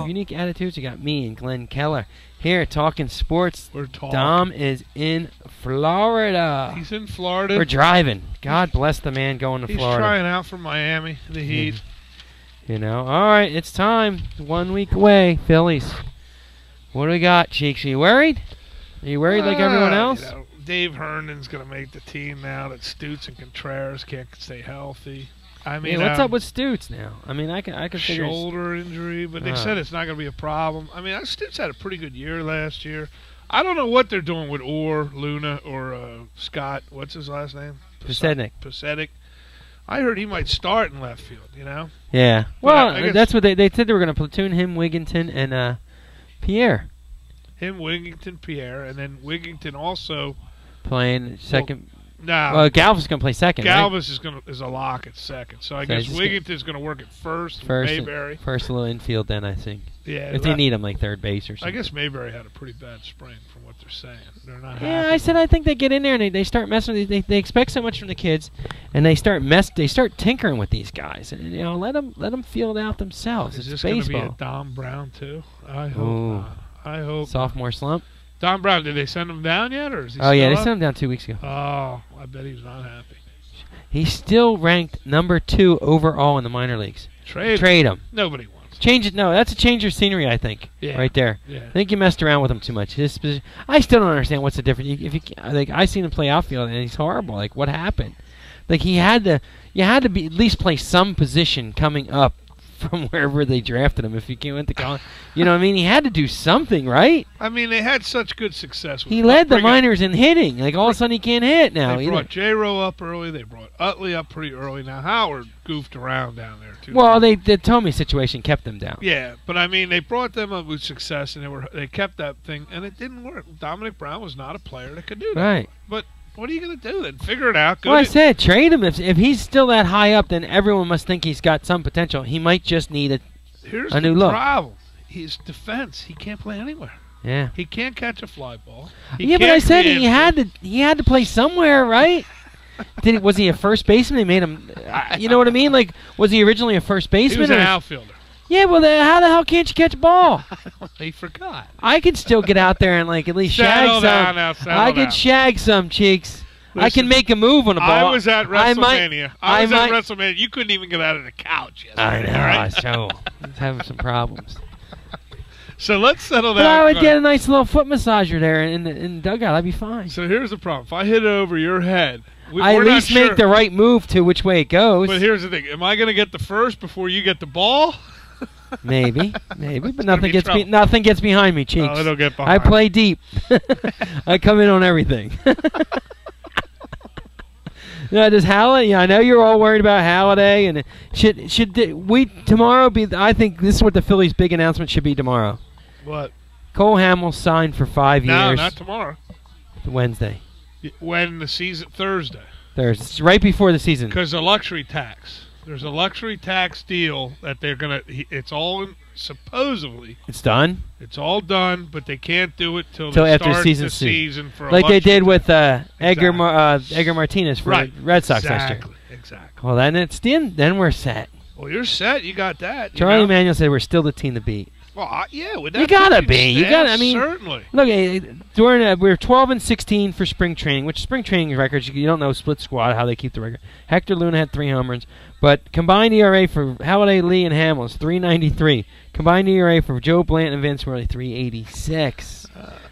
Unique Attitudes. You got me and Glenn Keller here talking sports. We're talking. Dom is in Florida. He's in Florida. We're driving. God bless the man going to Florida. He's trying out for Miami, the Heat. You know, all right, it's time. 1 week away, Phillies. What do we got, Cheeks? Are you worried? Are you worried like everyone else? You know, Dave Herndon's going to make the team now that Stutz and Contreras can't stay healthy. I mean, what's up with Stutz now? I mean, I can figure shoulder injury, but they said it's not going to be a problem. I mean, Stutz had a pretty good year last year. I don't know what they're doing with Luna, or Scott. What's his last name? Pasetic. I heard he might start in left field. You know. Yeah. Well, that's what they said. They were going to platoon him, Wigginton, and Pierre. Him, Wigginton, Pierre, and then Wigginton also playing second. Well, Galvis is going to play second. Galvis right? is a lock at second. So I guess Wigginton's going to work at first. Mayberry. First, a little infield then, I think. Yeah. If they need him like third base or something. I guess Mayberry had a pretty bad spring from what they're saying. They're not. Yeah, happy. I think they get in there and they start messing with these. They expect so much from the kids, and they start tinkering with these guys, and you know let them feel it out themselves. Is this going to be a Dom Brown too? I hope. Not. I hope. Sophomore slump. Dom Brown, did they send him down yet, or is he? Oh yeah, they sent him down 2 weeks ago. Oh, I bet he's not happy. He's still ranked number 2 overall in the minor leagues. Trade him. Nobody wants. Change it. No, that's a change of scenery. I think. Yeah. Right there. Yeah. I think you messed around with him too much. His position, I still don't understand what's the difference. I seen him play outfield and he's horrible. Like what happened? Like you had to at least play some position coming up from wherever they drafted him. If he went to college, you know what I mean? He had to do something, right? I mean, they had such good success with him. He led the minors in hitting. Like, all of a sudden he can't hit now. They brought J-Row up early. They brought Utley up pretty early. Now, Howard goofed around down there, too. Well, the Tommy situation kept them down. Yeah, but, I mean, they brought them up with success, and they kept that thing, and it didn't work. Dominic Brown was not a player that could do that. Right. But what are you going to do then? Figure it out. Well, I said trade him. If he's still that high up, then everyone must think he's got some potential. He might just need a new look. Problem. His defense. He can't play anywhere. Yeah. He can't catch a fly ball. But I said he had to play somewhere, right? Was he a first baseman? They made him. You know what I mean? Like, was he originally a first baseman? He was an outfielder. Yeah. Well, how the hell can't you catch a ball? He forgot. I could still get out there and like at least shag some. I could shag some, Cheeks. Listen, I can make a move on a ball. I was at WrestleMania. I was at WrestleMania. You couldn't even get out of the couch yesterday. I know. So I was having some problems. So let's settle that. Well, I would get a nice little foot massager there in the dugout. I'd be fine. So here's the problem. If I hit it over your head, I at least make the right move to which way it goes. But here's the thing. Am I going to get the first before you get the ball? Maybe, but nothing gets behind me, Cheeks. No, it'll get behind. I play deep. I come in on everything. No, does Halladay? Yeah, I know you're all worried about Halladay, and should we tomorrow be? I think this is what the Phillies' big announcement should be tomorrow. What? Cole Hamels signed for 5 years. No, not tomorrow. Wednesday. When the season? Thursday. Thursday, right before the season. Because the luxury tax. There's a luxury tax deal that they're gonna. It's all supposedly. It's done. It's all done, but they can't do it till after start season the season for like they did with exactly. Edgar Martinez for the Red Sox last year. Exactly. Well, then it's then we're set. Well, you're set. You got that. Charlie Manuel said we're still the team to beat. Well, yeah, with that you gotta be. You gotta. I mean, certainly. Look, during we're 12-16 for spring training, which spring training records you don't know split squad how they keep the record. Hector Luna had 3 home runs, but combined ERA for Halladay, Lee, and Hamels 3.93. Combined ERA for Joe Blanton and Vince Worley 3.86.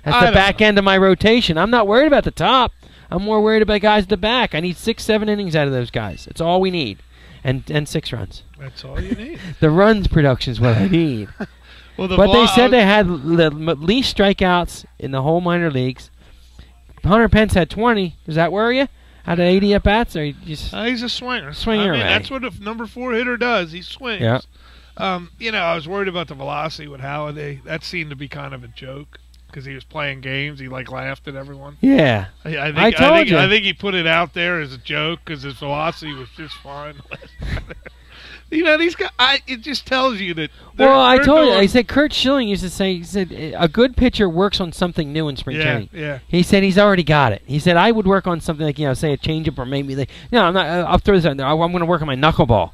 That's the back end of my rotation. I'm not worried about the top. I'm more worried about guys at the back. I need 6-7 innings out of those guys. That's all we need, and 6 runs. That's all you need. The runs production is what I need. Well, but they said they had the least strikeouts in the whole minor leagues. Hunter Pence had 20. Does that worry you? Out of 80 at bats, or he's a swinger. Swinger, I mean, that's what a number 4 hitter does. He swings. Yeah. I was worried about the velocity with Halladay. That seemed to be kind of a joke because he was playing games. He laughed at everyone. Yeah. I told you. I think he put it out there as a joke because his velocity was just fine. These guys. It just tells you that. Well, I told you. I said Kurt Schilling used to say. He said a good pitcher works on something new in spring training. Yeah. He said he's already got it. He said I would work on something like say a changeup or maybe I'm not. I'll throw this out there. I'm going to work on my knuckleball.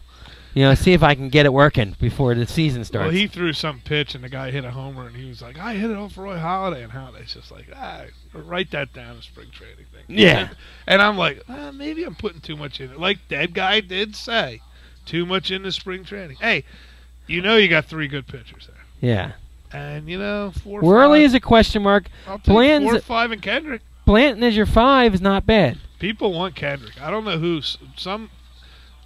see if I can get it working before the season starts. Well, he threw some pitch, and the guy hit a homer, and he was like, I hit it off Roy Halladay. And Halladay's just like, write that down, a spring training thing. Yeah. And I'm like, maybe I'm putting too much in it. Like that guy did say, too much into spring training. Hey, you got 3 good pitchers there. Yeah. And, 4 or Worley 5. is a question mark. I'll take Bland's 4 or 5 and Kendrick. Blanton as your 5 is not bad. People want Kendrick. I don't know who.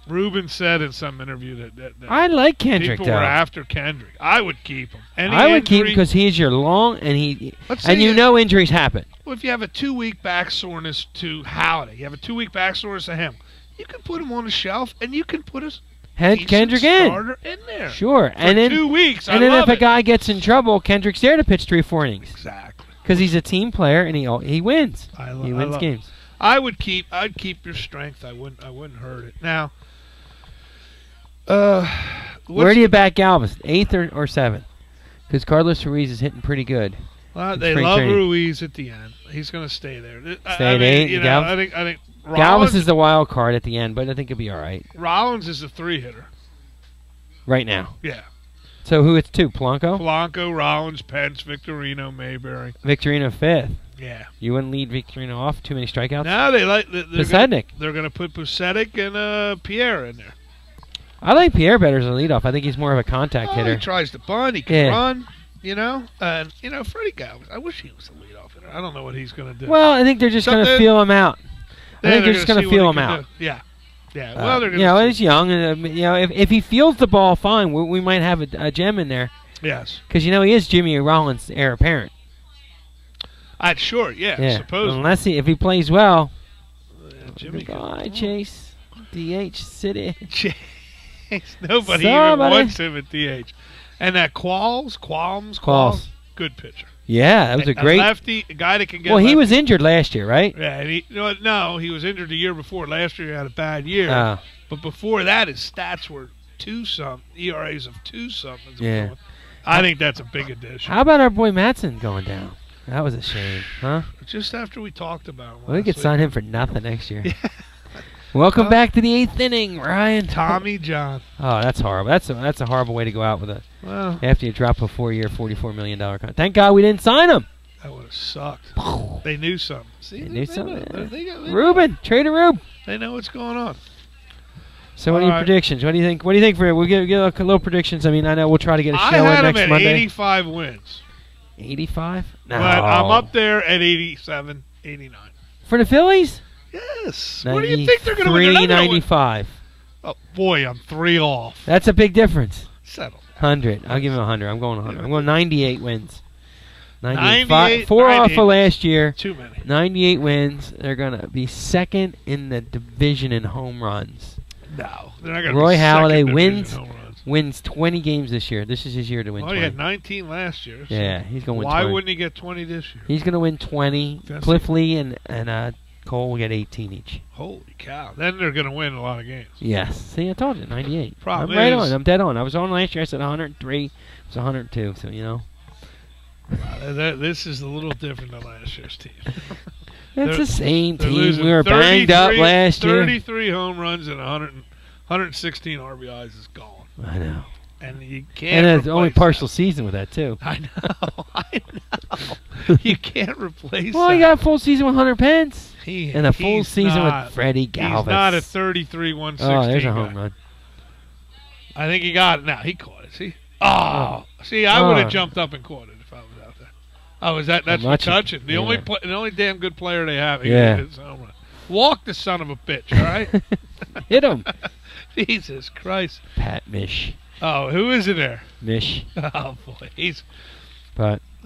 Ruben said in some interview that I like Kendrick, people were after Kendrick. I would keep him. I would keep him because he's your long, and injuries happen. Well, if you have a 2-week back soreness to Halladay, you have a 2-week back soreness to him, you can put him on the shelf, and you can put Kendrick starter in there. Sure. And then 2 weeks, and then if a guy gets in trouble, Kendrick's there to pitch 3 or 4 innings. Exactly. Because he's a team player, and he wins. He wins games. I'd keep your strength. I wouldn't hurt it. Now, where do you back Galvis? 8th or 7th? Because Carlos Ruiz is hitting pretty good. Well, they love Ruiz at the end. He's going to stay there. Stay at 8. I think Galvis is the wild card at the end, but I think he'll be all right. Rollins is a 3-hitter right now. Yeah. So who it's 2? Polanco? Polanco, Rollins, Pence, Victorino, Mayberry. Victorino 5th. Yeah. You wouldn't lead Victorino off? Too many strikeouts? No, Pusednik. They're going to put Pusednik and Pierre in there. I like Pierre better as a leadoff. I think he's more of a contact hitter. He tries to bunt. He can run. And Freddie Galvis. I wish he was the leadoff hitter. I don't know what he's going to do. Well, I think they're just going to feel him out. I think they're just going to feel him out. Yeah. Yeah. Well, they're going to. He's young, and if he feels the ball fine, we might have a gem in there. Yes. Because he is Jimmy Rollins' heir apparent. Sure. Yeah. Supposedly. Unless if he plays well. Jimmy. Goodbye, Chase. DH City. Nobody even wants him at DH. And that Qualms, good pitcher. Yeah, that was a great lefty, a guy that can get. Well, he was injured last year, right? Yeah, and no, he was injured the year before. Last year he had a bad year. But before that, his stats were 2-something, ERAs of 2-something. Yeah, I think that's a big addition. How about our boy Matson going down? That was a shame, huh? Just after we talked about him. We could sign him for nothing next year. Yeah. Welcome back to the 8th inning, Ryan. Tommy John. Oh, that's horrible. That's a horrible way to go out with it. Well, after you drop a 4-year, $44 million contract. Thank God we didn't sign him. That would have sucked. They knew something. See, they knew something. Ruben, Trader Rube. They know what's going on. So, what are your predictions? What do you think? What do you think for? We'll get a little predictions. I mean, I know we'll try to get a show in next Monday. I had him at 85 wins. 85? No. But I'm up there at 87, 89. For the Phillies? Yes. What do you think they're going to win? 395. Oh, boy, I'm 3 off. That's a big difference. Settle. 100. I'll give him 100. I'm going 100. I'm going 98 wins. 98. 4 off of last year. Too many. 98 wins. They're going to be second in the division in home runs. No. They're not going to Roy be Halladay wins 20 games this year. This is his year to win 20. He had 19 last year. So yeah, he's going to win 20. Why wouldn't he get 20 this year? He's going to win 20. Cliff Lee and Cole will get 18 each. Holy cow. Then they're going to win a lot of games. Yes. See, I told you, 98. I'm right on. I'm dead on. I was on last year. I said 103. It was 102, so, this is a little different than last year's team. It's the same team. We were banged up last year. 33 home runs and 116 RBIs is gone. I know. And you can't. And it's only partial season with that too. I know. You can't replace. Well, he got a full season with Hunter Pence. And a full season with Freddie Galvis. He's not a 33, 116. Oh, there's a home run. I think he got it. Now he caught it. See? See, I would have jumped up and caught it if I was out there. That's McCutcheon. The only damn good player they have. Is home run. Walk the son of a bitch. All right. Hit him. Jesus Christ. Pat Mish. Oh, who is in there? Mish. Oh boy,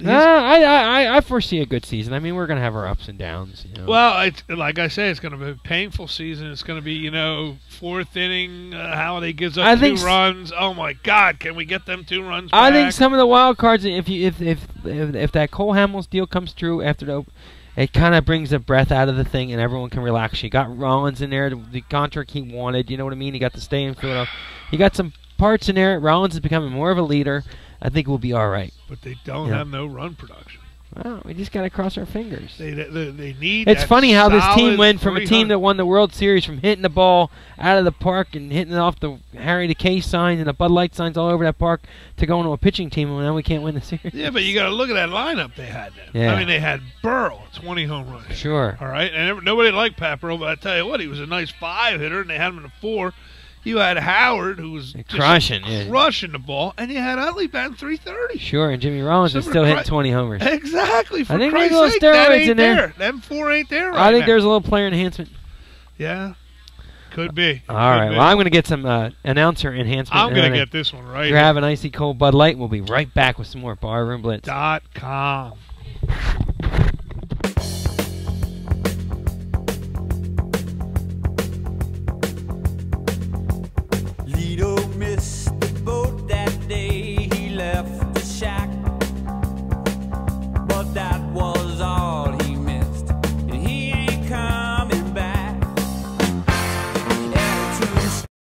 I foresee a good season. I mean, we're gonna have our ups and downs. Well, like I say, it's gonna be a painful season. It's gonna be 4th inning. Halladay gives up 2 runs. Oh my God, can we get them 2 runs back? I think some of the wild cards. If that Cole Hamels deal comes through after it kind of brings a breath out of the thing, and everyone can relax. You got Rollins in there, the contract he wanted. You know what I mean? He got to stay in Philadelphia. You got some parts in there. Rollins is becoming more of a leader. I think we'll be all right. But they don't have no run production. Well, we just got to cross our fingers. They need. It's funny how this team went from a 300. team that won the World Series from hitting the ball out of the park and hitting it off the Harry the K signs and the Bud Light signs all over that park to going to a pitching team, and now we can't win the series. Yeah, but you got to look at that lineup they had then. Yeah. I mean, they had Burrow, 20 home runs. Sure. All right, and nobody liked Pat Burrow, but I tell you what, he was a nice 5 hitter, and they had him in a 4. You had Howard, who was crushing the ball, and you had Utley batting .330. Sure, and Jimmy Rollins was still hitting 20 homers. Exactly. For I think Christ's there's a little sake, steroids in there. Them 4 ain't there right I think now. there's a little player enhancement. Yeah, could be. All right, well, I'm going to get some announcer enhancement. I'm going to get this one right. Grab an icy cold Bud Light, and we'll be right back with some more Barroom Blitz. .com.